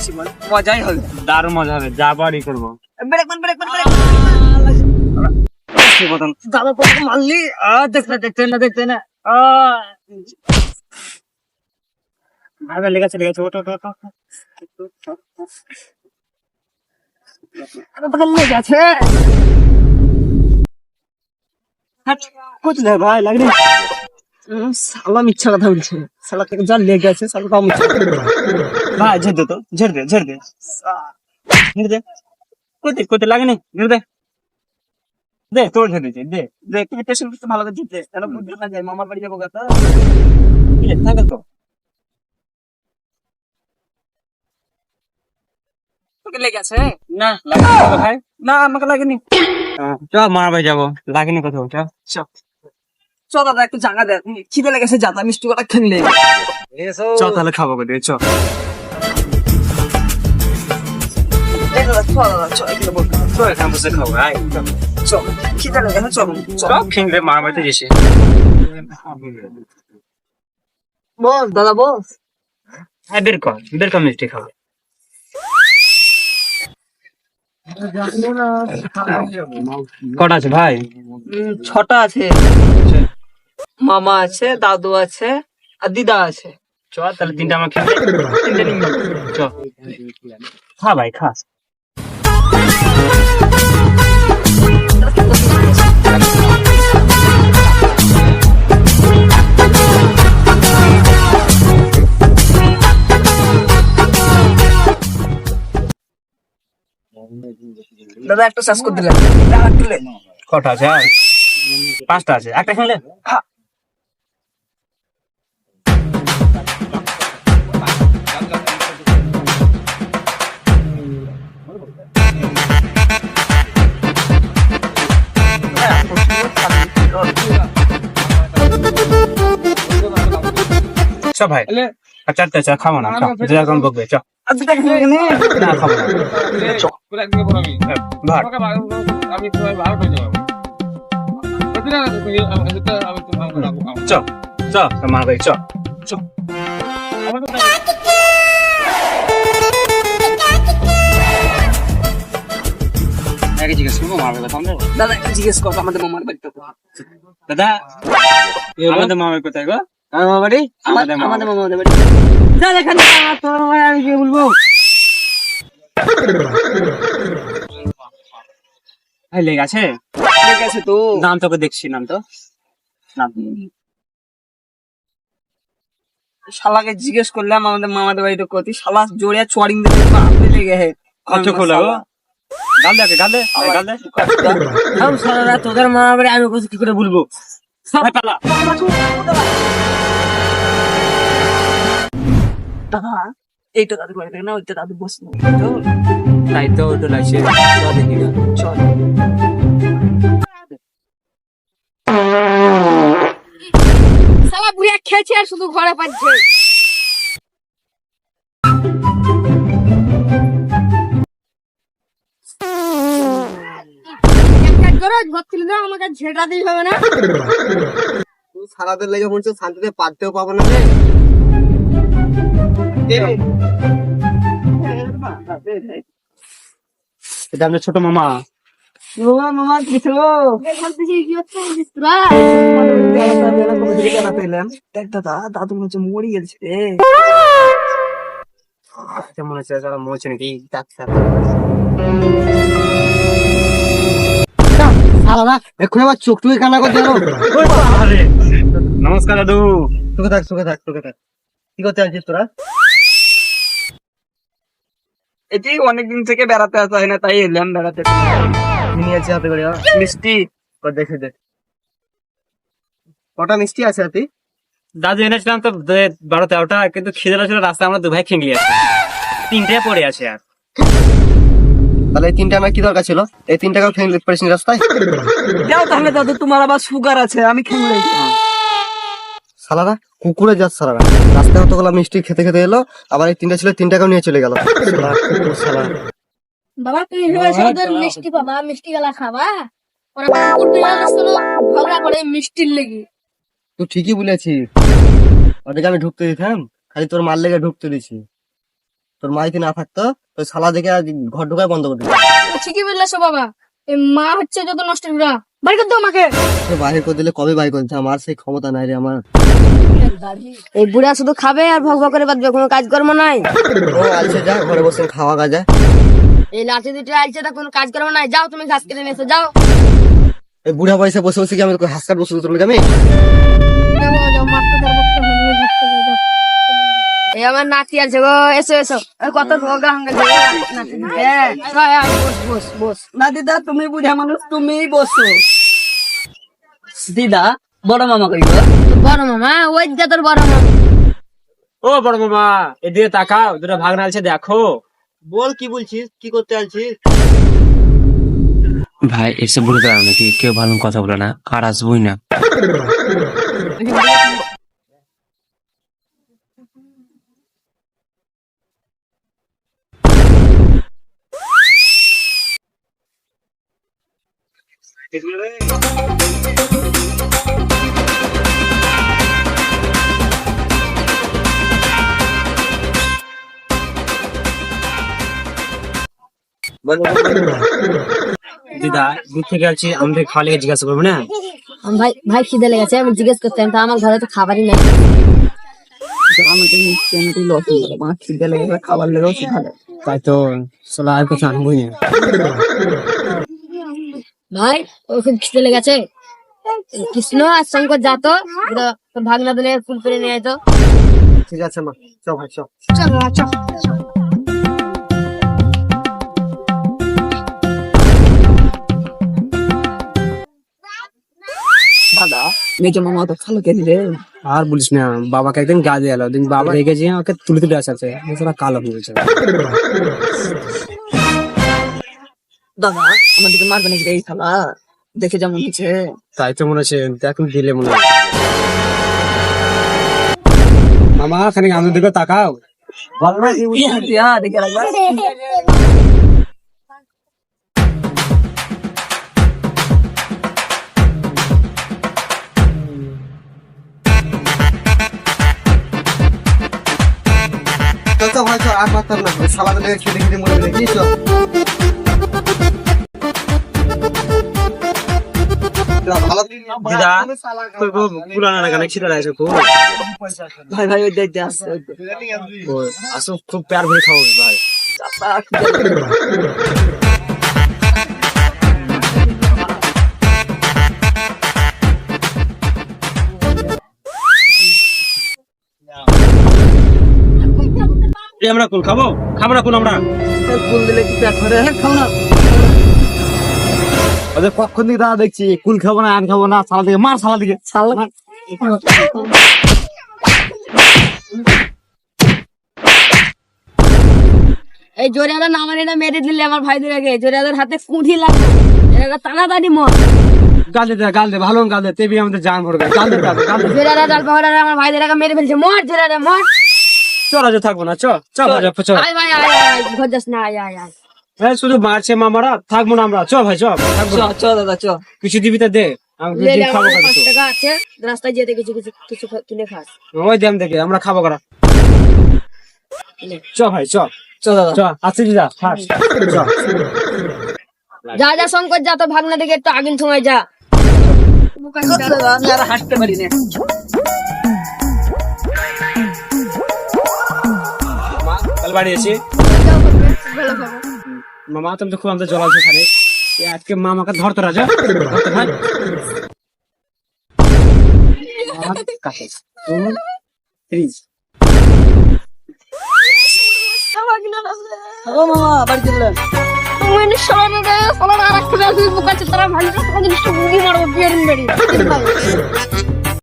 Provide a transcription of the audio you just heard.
বেশি বল, মজাই হবে। দারুণ মজা হবে, যা বাড়ি করবো। ব্রেক মান ব্রেক মান ব্রেক মান। দাদা তো মারলি, দেখতে না। আরে লেগেছে ওটো তোকে লেগে আছে। কোথায় ভাই লাগনি? শালা মিথ্যা কথা বলছে, শালা থেকে যা লেগে আছে শালা তাও মিথ্যা। ভাই ঝেড় দে কোথায় লাগেনি, ঝেড়ে দে দে, তোর ঝেড়ে দিয়েছে দে। দেখ তুমি টেনশন করতে ভালো করে দিতে, তাহলে বুদ্ধি না যায়, মামার বাড়ি যাবো গাতা। থাকে তো তোকে লেগে আছে? না লাগেনি ভাই। না আমাকে লাগেনি। চ মার ভাই যাবো, লাগেনি কোথাও। চ চ দাদা একটু জায়গা দেখ, খিদে লেগেছে, যাতা মিষ্টি কটা খেলে। চ তাহলে খাবো চ চ দাদা চ এখানে বলতে চ এখানে বসে খাবো। চ, খিদে লেগেছে, চল ফিংরে মার বাড়িতে গেছি। বল দাদা বল। হ্যাঁ বের কর মিষ্টি খাবো। কটা আছে ভাই? 6টা আছে। মামা আছে, দাদু আছে, আর দিদা আছে। চ তাহলে 3টা আমার খেয়ে চ খা ভাই খা। দাদা একটা শেষ করে দিলেন, কটা আছে? 5টা আছে, একটা খেলে। চ ভাই, 4টা চা খাবো না, যেরকম বকবে চ। না খাবো না, চ মা ভাই চ। জিজ্ঞেস করবো মার ভাই কথা। দাদা একটু জিজ্ঞেস করবো আমাদের মামার বাড়িতে। দাদা আমাদের মামার কোথায় গো? মামার বাড়ি? আমাদের মামাদের বাড়ি। যা এখানে, তোর মামার আমি কি বলবো? ভাই লেগে আছে ঠিক আছে তো, নাম তোকে দেখছি, নাম শালাকে জিজ্ঞেস করলাম আমাদের মামাদের বাড়িতে কতি, শালা জোরে চড়িং দিতে আপনি লেগে হে। আচ্ছা খোলা গো, গাল দে শালারা তোদের মামার বাড়ি আমি কি করে বলবো? দাদা এইটা দাদু বাড়ি থেকে না, ওইটা দাদু বসে তাই তো ওটা লাগছে। চল। শালা বুড়িয়া খেয়েছে আর শুধু ঘরে পাচ্ছে। আমাকে ঝেড়া দিতে হবে না। সারাদের লেগে বলছো শান্তিতে পারতেও পাবো না। এটা আমাদের ছোট মামা। মামা কিছু দেখ দাদা, দাদু মনে মরে গেছে রে। মনে হচ্ছে যারা মরছে নাকি ডাক্তার। এখন আমার চোখটুকে কান্না করতে নমস্কার দাদু। তোকে থাক কি করতে আছিস তোরা? এটি অনেকদিন থেকে বেড়াতে আসা হয় না, তাই এলাম বেড়াতে। নিয়ে আছে হাতে করে মিষ্টি, দেখে দেখ কটা মিষ্টি আছে হাতে। দাদু এনেছিলাম তো 12-13টা, কিন্তু খিদে লাগছিল, রাস্তায় আমরা 2 ভাই খেয়ে গিয়েছি, 3টে পড়ে আছে। আর তাহলে এই 3টা আমার কি দরকার ছিল? এই 3টাকেও খেয়ে পড়েছি রাস্তায়। যাও তাহলে দাদু, তোমার আবার সুগার আছে, আমি খেয়ে সালারা কুকুরে যাচ্ছে সালারা। রাস্তায় কতগুলো মিষ্টি খেতে এলো, আবার এই 3টা ছিল 3টাকেও নিয়ে চলে গেল। বাবা তুমি ভেবেছো ওদের মিষ্টি পাবা, মিষ্টি গেলা খাবা? ওরা ঝগড়া করে মিষ্টির লেগে। তুই ঠিকই বলেছিস, ওদেরকে আমি ঢুকতে দিতাম, খালি তোর মার লেগে ঢুকতে দিছি। তোর মা যদি না থাকতো তো শালা দেখে আজ ঘর ঢোকায় বন্ধ করে দিত। ঠিকই বলছো বাবা, এই মা হচ্ছে যত নষ্ট করা, বাড়ি করতে আমাকে। বাইরে করে দিলে কবে বাইর করছে, আমার সেই ক্ষমতা নাই রে আমার। এই বুড়া শুধু খাবে আর ভগ ভগ করে বাঁচবে, কোনো কাজকর্ম নাই। ও আলছে, যা ঘরে বসে খাওয়া কাজা। এই লাঠি দুটো আলছে, তা কোনো কাজকর্ম নাই। যাও তুমি ঘাস কেটে নিয়ে এসো, যাও। এই বুড়া পয়সা বসে বসে কি আমি তোকে হাস কাট বসে তোর আমি? এই আমার নাতি আছে গো, এসো এসো। এই কত ভোগা হাঙ্গা নাতি দিতে। বস বস বস। না দিদা, তুমি বুঝা মানুষ, তুমিই বসো। দিদা, বড় মামা কই গো? বড় মামা, ওই যে তোর বড় মামা। ও বড় মামা, এদিকে তাকাও, দুটো ভাগনা আছে দেখো। বল কি বলছিস, কি করতে আলছিস? ভাই এসে বলে দাঁড়াও নাকি, কেউ ভালো কথা বলে না, আর আসবোই না। দিদা দূর থেকে আছি, আমাদের খাওয়া লেগে জিজ্ঞাসা করবো না? ভাই ভাই খিদে লেগেছে, আমি জিজ্ঞেস করতাম, তা আমার ঘরে তো খাবারই নাই। আমাকে মিষ্টি লস মা খিদে লেগে খাবার লেগেও শিখালে। তাই তো চলো আর কিছু আনবোই না। ভাই ওর খুব খিদে লেগেছে। কৃষ্ণ আর শঙ্কর যা তো, তোর ভাগনা দিলে ফুল করে নিয়ে আয় তো। ঠিক আছে মা, চ ভাই চ। চল চল। দাদা, মেজো মামা তো ভালো কেন রে? আর বলিস না, বাবাকে একদিন গা দিয়ে এলো, দিন বাবা রেগে যেয়ে আমাকে তুলে তুলে আসছে, কালো হয়ে গেছে। দাদা, আমাদেরকে মারবে নাকি রে এই শালা? দেখে যেমন হচ্ছে। তাই তো মনে হচ্ছে, এখন দিলে মনে হয়। মামা খানিক আমাদের দিকে তাকাও। দেখে রাখবা। চল চ ভাই চ, আর পারতাম না, ওই শালাদের লেগে খেতে খেতে মরে গেলে কি চ। ভালো দিদা পুরানা না, কানে ছিটা আছে খুব। ভাই ভাই, ওই দেখতে আসছে। আসো, খুব প্যার ভরে খাবো ভাই। আমরা কুল খাবো, খাবো না কুল আমরা? ফুল দিলে কি পেট ভরে? খাও না। ওদের কখন থেকে দাদা দেখছি, কুল খাবো না, আন খাবো না, শালা দিকে মার, শালা দিকে। এই জোরিয়াদের নামার এটা মেরে দিলে আমার ভাইদের আগে, জোরিয়াদের হাতে কুঠি লাগবে, এটা তাড়াতাড়ি মর। গাল দে, গাল দে, ভালো গাল দে, তেবি আমাদের জান ভরবে। গাল দে, গাল দে, গাল দে। জোরিয়াদা ডাল পাহাড়া আমার ভাইদের আগে মেরে ফেলছে, মর জোরিয়াদা মর। চল আজ থাকবো না, চ চ ভাই, চ। আয় ভাই আয় আয়, ঘর যাস না, আয় আয় আয়। এই শুধু মারছে মামারা, থাকবো না আমরা। চ ভাই চ, থাকবো চ না। চ দাদা, চ। কিছু দিবি তো দে, আমি লে লে, খাবো আমার কত? 5 টাকা আছে, রাস্তায় যেতে কিছু কিছু কিছু কিনে খাস। ওই দাম দেখে আমরা খাবো করা। চ ভাই চ, চ দাদা। চ আসছি দিদা, ফার্স্ট চ। যা যা শঙ্কর যা, তো ভাগনা দিকে একটু আগিন সময় যা। দাদা, আমি আর হাঁটতে পারি না। কাল বাড়ি এসে মামা, তুমি তো খুব আমাদের জল আছে খানে, আজকে মামাকে ধরতো রাজা, ধরতে ভাই। ও মামা, বাড়ি চললেন? তুমি সরানো রে, সরানো আর একটা বেশি বুকাচ্ছে, তারা ভালো করে জিনিসটা বুঝি মারবো বিয়ের বেড়ি।